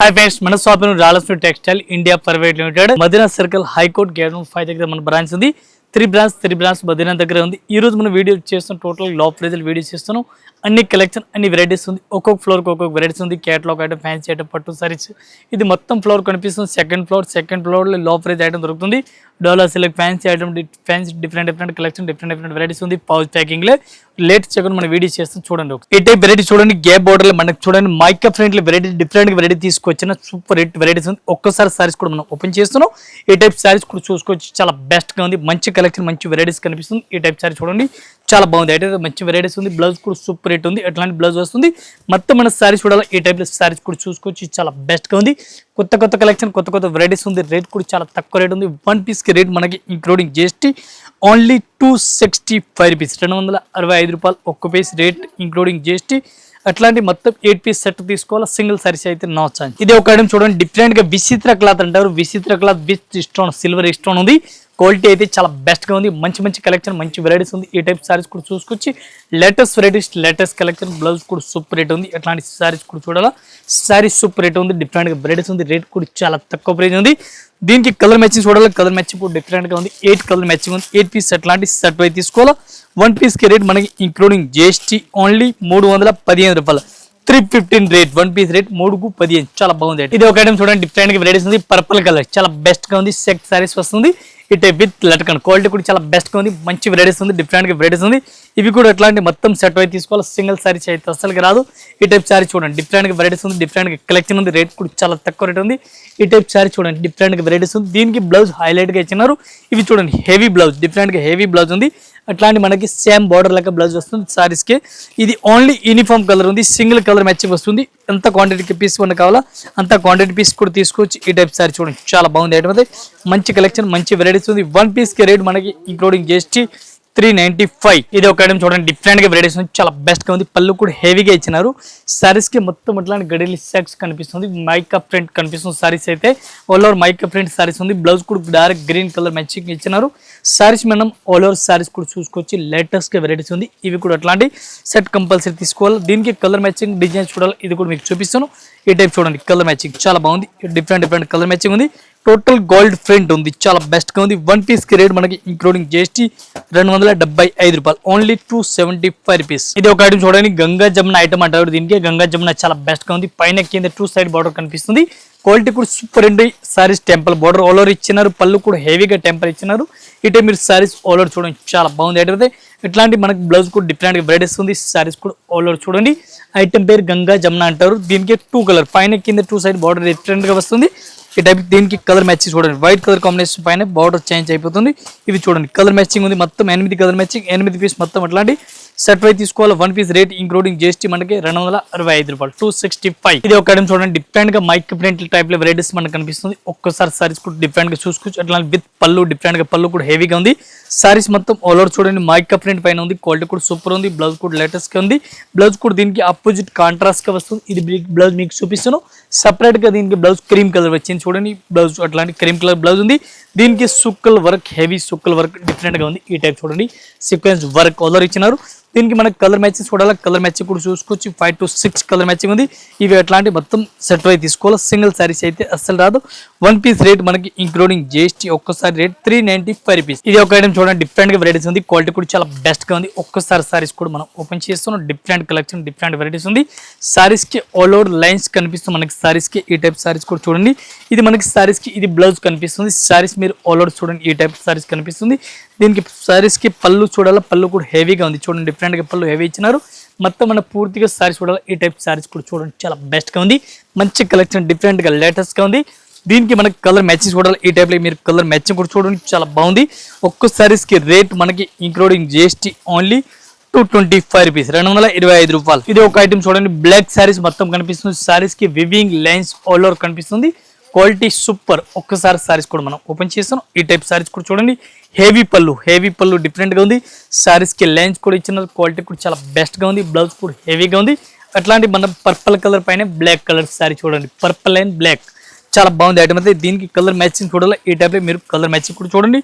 Hi friends, మన shop రాలక్ష్మి textile India private limited Madina circle high court gate 5 దగ్గర మన బ్రాంచ్ ఉంది. త్రీ బ్రాంచ్ మదీనా దగ్గర ఉంది. ఈ రోజు మనం వీడియో చేస్తున్నాం, టోటల్ లో ప్రైజల్ వీడియో చేస్తున్నాం. అన్ని కలెక్షన్ అన్ని వెరైటీస్ ఉంది. ఒక్కొక్క ఫ్లోర్ కి ఒక్కొక్క వెరైటీస్ ఉంది. కేటలాగ్ ఐటమ్, ఫ్యాన్సీ ఐటమ్, పట్టు సారీస్. ఇది మొత్తం ఫ్లోర్ కనిపిస్తుంది. సెకండ్ ఫ్లోర్ లో లో ప్రైజ్ ఐటమ్ దొరుకుతుంది. Dola silk fancy item, fancy different collection, different varieties ఉంది. పౌచ్ ప్యాకింగ్ లో లేట్ చెక్ మన వీడియో చేస్తాం. చూడండి ఈ టైప్ వెరైటీ చూడండి. గ్యాప్ బోర్డర్ లో మనకి చూడండి మైకా ఫ్రెండ్ వెరైటీ, డిఫరెంట్ వెరైటీ తీసుకొచ్చిన సూపర్ హిట్ వెరైటీస్ ఉంది. ఒక్కసారి సారీస్ కూడా మనం ఓపెన్ చేస్తున్నాం. ఈ టైప్ సారీస్ కూడా చూసుకోవచ్చు, చాలా బెస్ట్ గా ఉంది. మంచి కలెక్షన్, మంచి వెరైటీస్ కనిపిస్తుంది. ఈ టైప్ సారీ చూడండి, చాలా బాగుంది. అయితే మంచి వెరైటీస్ ఉంది. బ్లౌజ్ కూడా సూపర్ హిట్ ఉంది. ఎట్లాంటి బ్లౌజ్ వస్తుంది. మొత్తం మన సారీస్ చూడాలి. ఈ టైప్ సారీస్ కూడా చూసుకోవచ్చు, చాలా బెస్ట్ గా ఉంది. కొత్త కలెక్షన్, కొత్త వెరైటీస్ ఉంది. రేట్ కూడా చాలా తక్కువ రేట్ ఉంది. వన్ పీస్ కి రేట్ మనకి ఇంక్లూడింగ్ జిఎస్టీ ఓన్లీ 265 రూపీస్, 265 రూపాయలు ఒక్క పీస్ రేట్ ఇంక్లూడింగ్ జిఎస్టీ. అట్లాంటి మొత్తం 8 పీస్ సెట్ తీసుకోవాలి. సింగిల్ సారీస్ అయితే నో ఛాన్స్. ఇది ఒక ఐటమ్ చూడండి, డిఫరెంట్ గా విచిత్ర క్లాత్ అంటారు. విచిత్ర cloth with stone, silver stone ఉంది. క్వాలిటీ అయితే చాలా బెస్ట్ గా ఉంది. మంచి కలెక్షన్, మంచి వెరైటీస్ ఉంది. ఈ టైప్ సారీస్ కూడా చూసుకొచ్చి latest varieties, latest collection. Blouse కూడా సూపర్ రేట్ ఉంది. అట్లాంటి సారీస్ కూడా చూడాలా. సారీస్ సూపర్ రేట్ ఉంది. డిఫరెంట్ గా వెరైటీస్ ఉంది. రేట్ కూడా చాలా తక్కువ ప్రైస్ ఉంది. దీనికి కలర్ మ్యాచింగ్ చూడాలి. కలర్ మ్యాచింగ్ కూడా డిఫరెంట్ గా ఉంది. 8 కలర్ మ్యాచింగ్ ఉంది. 8 పీస్ అట్లాంటి సెట్ అయి తీసుకోవాలా. వన్ పీస్ కి రేట్ మనకి ఇంక్లూడింగ్ జిఎస్టీ ఓన్లీ 315 రూపాయలు, 315 రేట్. One piece rate 315. చాలా బాగుంది. ఇది ఒక ఐటమ్ చూడండి, డిఫరెంట్ గా వెరైటీస్ ఉంది. పర్పుల్ కలర్ చాలా బెస్ట్ గా ఉంది. సెట్ సారీస్ వస్తుంది. ఇట్ విత్ లట్కన్, క్వాలిటీ కూడా చాలా బెస్ట్ గా ఉంది. మంచి వెరైటీస్ ఉంది. డిఫరెంట్ గా వెరైటీస్ ఉంది. ఇవి కూడా ఎట్లాంటి మొత్తం సెట్ అయి తీసుకోవాలి. సింగిల్ సారీస్ అయితే అసలుకి రాదు. ఈ టైప్ సారీ చూడండి, డిఫరెంట్ గా వెరైటీస్ ఉంది. డిఫరెంట్ గా కలెక్షన్ ఉంది. రేట్ కూడా చాలా తక్కువ రేట్ ఉంది. ఈ టైప్ సారీ చూడండి, డిఫరెంట్ గా వెరైటీస్ ఉంది. దీనికి బ్లౌజ్ హైలైట్ గా ఇచ్చినారు. ఇవి చూడండి హెవీ బ్లౌజ్, డిఫరెంట్ గా హెవీ బ్లౌజ్ ఉంది. అట్లాంటి మనకి సేమ్ బార్డర్ లెక్క బ్లౌజ్ వస్తుంది సారీస్ కి. ఇది ఓన్లీ యూనిఫామ్ కలర్ ఉంది. సింగిల్ కలర్ మ్యాచింగ్ వస్తుంది. ఎంత క్వాంటిటీ పీస్ మనకు కావాలా అంత క్వాంటిటీ పీస్ కూడా తీసుకోవచ్చు. ఈ టైప్ సారీ చూడండి, చాలా బాగుంది. ఐటమ్ అయితే మంచి కలెక్షన్, మంచి వెరైటీస్ ఉంది. వన్ పీస్ కి రేట్ మనకి ఇంక్లూడింగ్ జిఎస్టీ 395. ఇది ఒక ఐటమ్ చూడండి, డిఫరెంట్ గా వెరైటీస్ ఉంది. చాలా బెస్ట్ గా ఉంది. పళ్ళు కూడా హెవీగా ఇచ్చినారు. సారీస్ కి మొత్తం ఇట్లాంటి గడిలి సెక్స్ కనిపిస్తుంది. మైకా ప్రింట్ కనిపిస్తుంది. సారీస్ అయితే all over mica print saris ఉంది. బ్లౌజ్ కూడా డైరెక్ట్ గ్రీన్ కలర్ మ్యాచింగ్ ఇచ్చినారు. సారీస్ మనం ఆల్ ఓవర్ సారీస్ కూడా చూసుకోవచ్చు. లేటెస్ట్ గా వెరైటీస్ ఉంది. ఇవి కూడా అట్లాంటి సెట్ కంపల్సరీ తీసుకోవాలి. దీనికి కలర్ మ్యాచింగ్ డిజైన్ చూడాలి. ఇది కూడా మీకు చూపిస్తాను. ఈ టైప్ చూడండి, కలర్ మ్యాచింగ్ చాలా బాగుంది. డిఫరెంట్ కలర్ మ్యాచింగ్ ఉంది. టోటల్ గోల్డ్ ప్రింట్ ఉంది. చాలా బెస్ట్ గా ఉంది. వన్ పీస్ కి రేట్ మనకి ఇంక్లూడింగ్ జిఎస్టీ 275 రూపాయలు, ఓన్లీ 275 రూపీస్. ఇది ఒక ఐటమ్ చూడండి, గంగా జమున ఐటమ్ అంటారు. దీనికి గంగా జమున చాలా బెస్ట్ గా ఉంది. పైన కింద 2 సైడ్ బార్డర్ కనిపిస్తుంది. క్వాలిటీ కూడా సూపర్ అండి. Saris temple border all over ఇచ్చినారు. పళ్ళు కూడా హెవీగా టెంపుల్ ఇచ్చినారు. ఇటే మీరు సారీస్ ఆల్ ఓవర్ చూడండి, చాలా బాగుంది. ఐటమ్ అయితే ఇట్లాంటి మనకి బ్లౌజ్ కూడా డిఫరెంట్ గా వెరైటీస్ ఉంది. సారీస్ కూడా ఆల్ ఓవర్ చూడండి. ఐటమ్ పేరు గంగా జమున అంటారు. దీనికి 2 కలర్, పైన కింద 2 సైడ్ బార్డర్ డిఫరెంట్ గా వస్తుంది. ఈ టైప్ దీనికి కలర్ మ్యాచింగ్ చూడండి, వైట్ కలర్ కాంబినేషన్ పైన బార్డర్ చేంజ్ అయిపోతుంది. ఇవి చూడండి కలర్ మ్యాచింగ్ ఉంది. మొత్తం 8 కలర్ మ్యాచింగ్, 8 పీస్ మొత్తం అట్లాంటి సెట్ వై తీసుకోవాలి. One piece rate including GST మనకి 265 రూపాయలు, 265. ఇది ఒక ఐటమ్ చూడండి, డిఫరెంట్ గా మైక్ ప్రింట్ టైప్ లో వెరైటీస్ మనకు కనిపిస్తుంది. ఒక్కసారి సారీస్ కూడా డిఫరెంట్ గా చూసుకోవచ్చు. అట్లా విత్ పళ్ళు, డిఫరెంట్ గా పళ్ళు కూడా హెవీగా ఉంది. సారీస్ మొత్తం ఆల్ ఓవర్ చూడండి మైక్ ప్రింట్ పైన ఉంది. క్వాలిటీ కూడా సూపర్ ఉంది. బ్లౌజ్ కూడా లేటెస్ట్ గా ఉంది. బ్లౌజ్ కూడా దీనికి ఆపోజిట్ కాంట్రాస్ట్ గా వస్తుంది. ఇది బ్లౌజ్ మీకు చూపిస్తాను. సపరేట్ గా దీనికి బ్లౌజ్ క్రీమ్ కలర్ వచ్చింది చూడండి. బ్లౌజ్ అట్లాంటి క్రీమ్ కలర్ బ్లౌజ్ ఉంది. దీనికి సుక్కల్ వర్క్, హెవీ సుక్కల్ వర్క్ డిఫరెంట్ గా ఉంది. ఈ టైప్ చూడండి, సీక్వెన్స్ వర్క్ ఆల్ ఓవర్ ఇచ్చినారు. దీనికి మనకి కలర్ మ్యాచింగ్ చూడాలి. కలర్ మ్యాచింగ్ కూడా చూసుకోవచ్చు. 5 to 6 కలర్ మ్యాచింగ్ ఉంది. ఇవి అట్లాంటి మొత్తం సెట్ అయి తీసుకోవాలి. సింగిల్ సారీస్ అయితే అస్సలు రాదు. వన్ పీస్ రేట్ మనకి ఇంక్లూడింగ్ జిఎస్టీ ఒక్కసారి రేట్ 395 రూపీస్. ఇది ఒక ఐటమ్ చూడండి, డిఫరెంట్ గా వెరైటీస్ ఉంది. క్వాలిటీ కూడా చాలా బెస్ట్ గా ఉంది. ఒక్కసారి సారీస్ కూడా మనం ఓపెన్ చేస్తున్నాం. డిఫరెంట్ కలెక్షన్, డిఫరెంట్ వెరైటీస్ ఉంది. సారీస్ కి ఆల్ ఓవర్ లైన్స్ కనిపిస్తుంది మనకి. సారీస్ కి ఈ టైప్ సారీస్ కూడా చూడండి. ఇది మనకి సారీస్ కి ఇది బ్లౌజ్ కనిపిస్తుంది. సారీస్ మీరు ఆల్ ఓవర్ చూడండి, ఈ టైప్ సారీస్ కనిపిస్తుంది. దీనికి సారీస్ కి పళ్ళు చూడాలి. పళ్ళు కూడా హెవీగా ఉంది చూడండి. డిఫరెంట్ గా పళ్ళు హెవీ ఇచ్చినారు. మొత్తం మన పూర్తిగా సారీస్ చూడాలి. ఈ టైప్ సారీస్ కూడా చూడండి, చాలా బెస్ట్ గా ఉంది. మంచి కలెక్షన్, డిఫరెంట్ గా లేటెస్ట్ గా ఉంది. దీనికి మనకి కలర్ మ్యాచింగ్ చూడాలి. ఈ టైప్ లో మీరు కలర్ మ్యాచింగ్ కూడా చూడండి, చాలా బాగుంది. ఒక్క సారీస్ కి రేట్ మనకి ఇంక్లూడింగ్ జిఎస్టీ ఓన్లీ 225 రూపీస్, 225 రూపాయలు. ఇది ఒక ఐటమ్ చూడండి, బ్లాక్ సారీస్ మొత్తం కనిపిస్తుంది. సారీస్ కి వివింగ్ లైన్స్ ఆల్ ఓవర్ కనిపిస్తుంది. Quality super. ఒక్కసారి సారీస్ కూడా మనం ఓపెన్ చేస్తాం. ఈ టైప్ సారీస్ కూడా చూడండి, హెవీ పళ్ళు డిఫరెంట్ గా ఉంది. సారీస్ కి లైన్స్ కూడా ఇచ్చిన. క్వాలిటీ కూడా చాలా బెస్ట్ గా ఉంది. బ్లౌజ్ కూడా హెవీగా ఉంది. అట్లాంటి మనం పర్పుల్ కలర్ పైన బ్లాక్ కలర్ సారీ చూడండి, పర్పుల్ అండ్ బ్లాక్ చాలా బాగుంది ఐటమ్ అయితే. దీనికి కలర్ మ్యాచింగ్ చూడాలి. ఈ టైప్ లో మీరు కలర్ మ్యాచింగ్ కూడా చూడండి,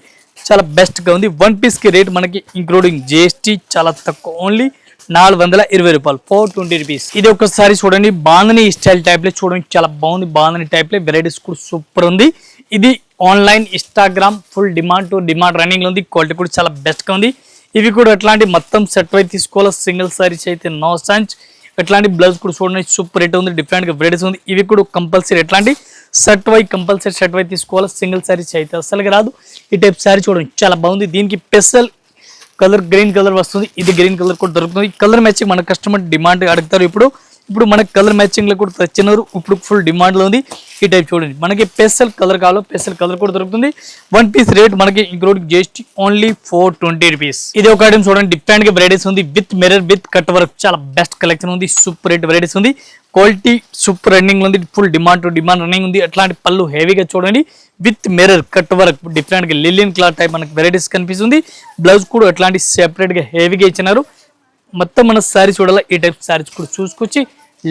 చాలా బెస్ట్ గా ఉంది. వన్ పీస్ కి రేట్ మనకి ఇంక్లూడింగ్ జిఎస్టీ చాలా తక్కువ, ఓన్లీ 420 రూపాయలు 420 రూపీస్. ఇది ఒకసారి చూడండి, బాందని స్టైల్ టైప్ లో చూడండి, చాలా బాగుంది. బాందని టైప్ లో వెరైటీస్ కూడా సూపర్ ఉంది. ఇది online Instagram full demand to demand running లో ఉంది. క్వాలిటీ కూడా చాలా బెస్ట్ గా ఉంది. ఇవి కూడా ఎట్లాంటి మొత్తం సెట్ వై తీసుకోవాలి, సింగిల్ సారీస్ అయితే నో సంచ్. ఎట్లాంటి బ్లౌజ్ కూడా చూడండి సూపర్ రేట్ ఉంది, డిఫరెంట్ గా వెరైటీస్ ఉంది. ఇవి కూడా కంపల్సరీ ఎట్లాంటి సెట్ వై కంపల్సరీ సెట్ వై తీసుకోవాలి, సింగిల్ సారీస్ అయితే అసలుగా రాదు. ఈ టైప్ సారీ చూడండి చాలా బాగుంది. దీనికి స్పెషల్ కలర్ గ్రీన్ కలర్ వస్తుంది. ఇది గ్రీన్ కలర్ కూడా దొరుకుతుంది. కలర్ మ్యాచింగ్ మన కస్టమర్ డిమాండ్ అడుగుతారు. ఇప్పుడు మనకి కలర్ మ్యాచింగ్ లో కూడా తెచ్చినారు. ఇప్పుడు ఫుల్ డిమాండ్ లో ఉంది. ఈ టైప్ చూడండి, మనకి స్పెషల్ కలర్ కావాలో స్పెషల్ కలర్ కూడా దొరుకుతుంది. 1 పీస్ రేట్ మనకి ఇంక్లూడింగ్ GST ఓన్లీ 420 రూపీస్. ఇది ఒక ఐటమ్ చూడండి, డిఫరెంట్ గా వెరైటీస్ ఉంది. With mirror with cut work, చాలా బెస్ట్ కలెక్షన్ ఉంది. సూపర్ రేట్ వెరైటీస్ ఉంది. క్వాలిటీ సూపర్ రన్నింగ్ ఉంది. Full demand to demand running ఉంది. అట్లాంటి పళ్ళు హెవీగా చూడండి, with mirror cut work, different గా లిలియన్ క్లాత్ టైప్ మనకి వెరైటీస్ కనిపిస్తుంది. బ్లౌజ్ కూడా అట్లాంటి సెపరేట్ గా హెవీగా ఇచ్చినారు. మొత్తం మన సారీ చూడాలి. ఈ టైప్ సారీస్ కూడా చూసుకొచ్చి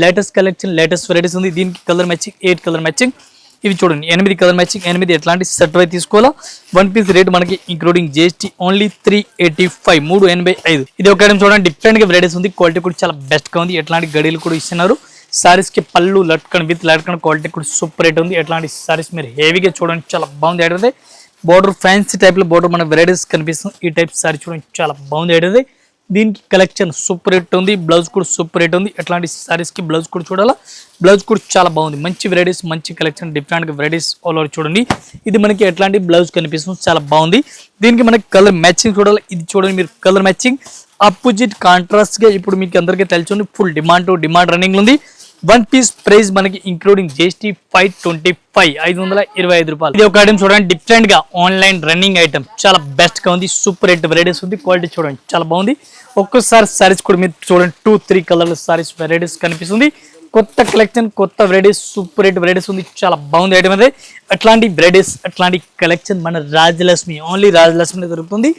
లేటెస్ట్ కలెక్షన్, లేటెస్ట్ వెరైటీస్ ఉంది. దీనికి కలర్ మ్యాచింగ్ 8 కలర్ మ్యాచింగ్. ఇవి చూడండి 8 కలర్ మ్యాచింగ్, 8 ఎట్లాంటి సెట్ వై తీసుకోవాలా. 1 పీస్ రేట్ మనకి ఇంక్లూడింగ్ GST ఓన్లీ 385, 385. ఇది ఒక ఐటమ్ చూడండి, డిఫరెంట్ గా వెరైటీస్ ఉంది. క్వాలిటీ కూడా చాలా బెస్ట్ గా ఉంది. ఎట్లాంటి గడియలు కూడా ఇస్తున్నారు. సారీస్ కి పళ్ళు లట్కన్ విత్ లట్కన్, క్వాలిటీ కూడా సూపర్ రేట్ ఉంది. ఎట్లాంటి సారీస్ మీరు హెవీగా చూడండి, చాలా బాగుంది. అయితే బోర్డర్ ఫ్యాన్సీ టైప్ లో బోర్డర్ మన వెరైటీస్ కనిపిస్తుంది. ఈ టైప్ సారీ చూడండి చాలా బాగుంది. అయితే దీనికి కలెక్షన్ సూపర్ రేట్ ఉంది. బ్లౌజ్ కూడా సూపర్ రేట్ ఉంది. ఎట్లాంటి సారీస్ కి బ్లౌజ్ కూడా చూడాలా. బ్లౌజ్ కూడా చాలా బాగుంది. మంచి వెరైటీస్, మంచి కలెక్షన్, డిఫరెంట్ గా వెరైటీస్ ఆల్ ఓవర్ చూడండి. ఇది మనకి ఎట్లాంటి బ్లౌజ్ కనిపిస్తుంది, చాలా బాగుంది. దీనికి మనకి కలర్ మ్యాచింగ్ చూడాలి. ఇది చూడండి మీరు, కలర్ మ్యాచింగ్ ఆపోజిట్ కాంట్రాస్ట్ గా ఇప్పుడు మీకు అందరికీ తెలుసు full demand to demand running ఉంది. 1 పీస్ ప్రైస్ మనకి ఇంక్లూడింగ్ GST 525, 525 రూపాయలు. ఇది ఒక ఐటమ్ చూడండి, డిఫరెంట్ గా ఆన్లైన్ రన్నింగ్ ఐటమ్, చాలా బెస్ట్ గా ఉంది. సూపర్ రేట్ వెరైటీస్ ఉంది. క్వాలిటీ చూడండి చాలా బాగుంది. ఒక్కసారి సారీస్ కూడా మీరు చూడండి, 2-3 కలర్ సారీస్ వెరైటీస్ కనిపిస్తుంది. కొత్త కలెక్షన్, కొత్త వెరైటీస్, సూపర్ రేట్ వెరైటీస్ ఉంది. చాలా బాగుంది ఐటమ్ అదే. అట్లాంటి వెరైటీస్, అట్లాంటి కలెక్షన్ మన రాజలక్ష్మి, ఓన్లీ రాజలక్ష్మి దొరుకుతుంది.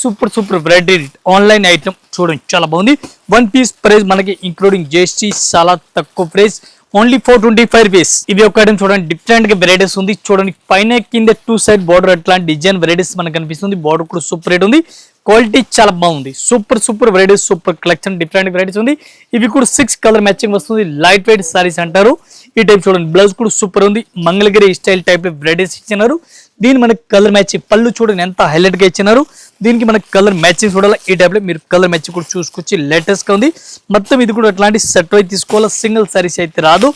సూపర్ వెరైటీ ఆన్లైన్ ఐటమ్ చూడండి చాలా బాగుంది. 1 పీస్ ప్రైస్ మనకి ఇంక్లూడింగ్ GST చాలా తక్కువ ప్రైస్, ఓన్లీ 425 రూపీస్. ఇవి ఒక ఐటమ్ చూడండి, డిఫరెంట్ గా వెరైటీస్ ఉంది. చూడండి పైన కింద 2 సైడ్ బార్డర్ అట్లాంటి డిజైన్ వెరైటీస్ మనకు కనిపిస్తుంది. బార్డర్ కూడా సూపర్ రేట్ ఉంది. క్వాలిటీ చాలా బాగుంది. Super varieties, super collection, different varieties ఉంది. ఇవి కూడా 6 కలర్ మ్యాచింగ్ వస్తుంది. లైట్ వెయిట్ సారీస్ అంటారు. ఈ టైప్ చూడండి, బ్లౌజ్ కూడా సూపర్ ఉంది. మంగళగిరి స్టైల్ టైప్ వెరైటీస్ ఇచ్చినారు. దీని మనకి కలర్ మ్యాచింగ్, పళ్ళు చూడండి ఎంత హైలైట్ గా ఇచ్చినారు. దీనికి మనకి కలర్ మ్యాచింగ్ చూడాలి. ఈ టైప్ లో మీరు కలర్ మ్యాచింగ్ కూడా చూసుకొచ్చి లేటెస్ట్ గా ఉంది. మొత్తం ఇది కూడా అట్లాంటి సెట్ వై తీసుకోవాలి, సింగిల్ సారీస్ అయితే రాదు.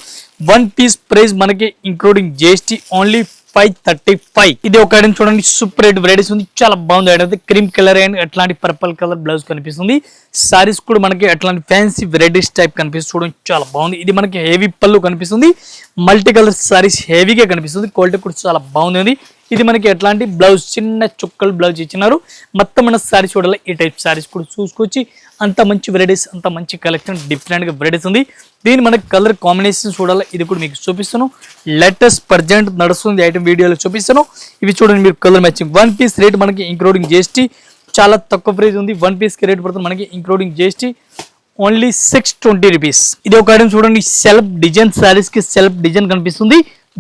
1 పీస్ ప్రైస్ మనకి ఇంక్లూడింగ్ GST ఓన్లీ 535. ఇది ఒక ఐటమ్ చూడండి, సూపర్ రేట్ వెరైటీస్ ఉంది. చాలా బాగుంది ఐటమ్. క్రీమ్ కలర్ అండ్ అట్లాంటి పర్పల్ కలర్ బ్లౌజ్ కనిపిస్తుంది. సారీస్ కూడా మనకి అట్లాంటి ఫ్యాన్సీ వెరైటీస్ టైప్ కనిపిస్తుంది. చూడండి చాలా బాగుంది. ఇది మనకి హెవీ పళ్ళు కనిపిస్తుంది. మల్టీ కలర్ సారీస్ హెవీగా కనిపిస్తుంది. క్వాలిటీ కూడా చాలా బాగుంది. ఇది మనకి ఎట్లాంటి బ్లౌజ్, చిన్న చుక్కలు బ్లౌజ్ ఇచ్చినారు. మొత్తం మన సారీ చూడాలి. ఈ టైప్ సారీస్ కూడా చూసుకొచ్చి అంత మంచి వెరైటీస్, అంత మంచి కలెక్షన్, డిఫరెంట్ గా వెరైటీస్ ఉంది. దీని మనకి కలర్ కాంబినేషన్ చూడాలి. ఇది కూడా మీకు చూపిస్తాను. లేటెస్ట్ ప్రజెంట్ నడుస్తుంది ఐటమ్ వీడియోలో చూపిస్తాను. ఇవి చూడండి మీరు, కలర్ మ్యాచింగ్. 1 పీస్ రేట్ మనకి ఇంక్లూడింగ్ GST చాలా తక్కువ ప్రైస్ ఉంది. 1 పీస్ కి రేట్ పడుతుంది మనకి ఇంక్లూడింగ్ GST ఓన్లీ 620 రూపీస్. ఇది ఒక ఐటమ్ చూడండి, సెల్ఫ్ డిజైన్ సారీస్ కి సెల్ఫ్ డిజైన్ కనిపిస్తుంది.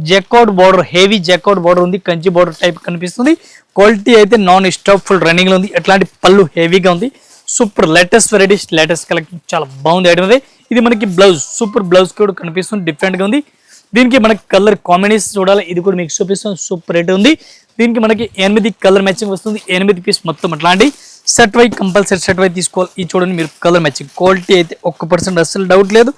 జెకౌట్ బార్డర్, హెవీ జెకౌట్ బార్డర్ ఉంది. కంచి బార్డర్ టైప్ కనిపిస్తుంది. క్వాలిటీ అయితే నాన్ స్టాప్ ఫుల్ రన్నింగ్ లో ఉంది. అట్లాంటి పళ్ళు హెవీగా ఉంది. Super latest varieties, latest collection, చాలా బాగుంది ఐటమ్ అదే. ఇది మనకి బ్లౌజ్, సూపర్ బ్లౌజ్ కూడా కనిపిస్తుంది. డిఫరెంట్ గా ఉంది. దీనికి మనకి కలర్ కాంబినేషన్ చూడాలి. ఇది కూడా మీకు చూపిస్తుంది. సూపర్ రేట్ ఉంది. దీనికి మనకి 8 కలర్ మ్యాచింగ్ వస్తుంది. 8 పీస్ మొత్తం అట్లాంటి సెట్ వై కంపల్సరీ సెట్ వై తీసుకోవాలి. ఈ చూడండి మీరు, కలర్ మ్యాచింగ్. క్వాలిటీ అయితే 1% అసలు డౌట్ లేదు.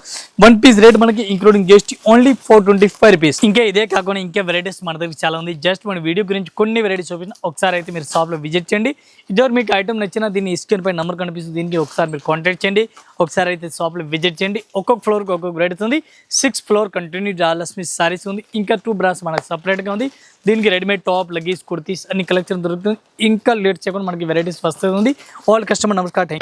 1 పీస్ రేట్ మనకి ఇంక్లూడింగ్ GST ఓన్లీ 425 రూపీస్. ఇంకా ఇదే కాకుండా ఇంకా వెరైటీస్ మన దగ్గర చాలా ఉంది. జస్ట్ మన వీడియో గురించి కొన్ని వెరైటీస్ చూపించిన ఒకసారి అయితే మీరు షాప్ లో విజిట్ చేయండి. ఇద్దరు మీకు ఐటమ్ నచ్చినా దీన్ని స్క్రీన్ పై నెంబర్ కనిపిస్తుంది. దీనికి ఒకసారి మీరు కాంటాక్ట్ చేయండి. ఒకసారి అయితే షాప్ లో విజిట్ చేయండి. ఒక్కొక్క ఫ్లోర్ కి ఒక్కొక్క వెరైటీస్ ఉంది. 6 ఫ్లోర్ కంటిన్యూ రాజలక్ష్మి సారీస్ ఉంది. ఇంకా 2 బ్రాండ్స్ మనకి సపరేట్ గా ఉంది. దీనికి రెడీమేడ్ టాప్, లగీజ్, కుర్తీస్ అన్ని కలెక్షన్ దొరుకుతుంది. ఇంకా లేట్ చేయకుండా మనకి వెరైటీస్ వస్తుంది. ఆల్ కస్టమర్ నమస్కారం.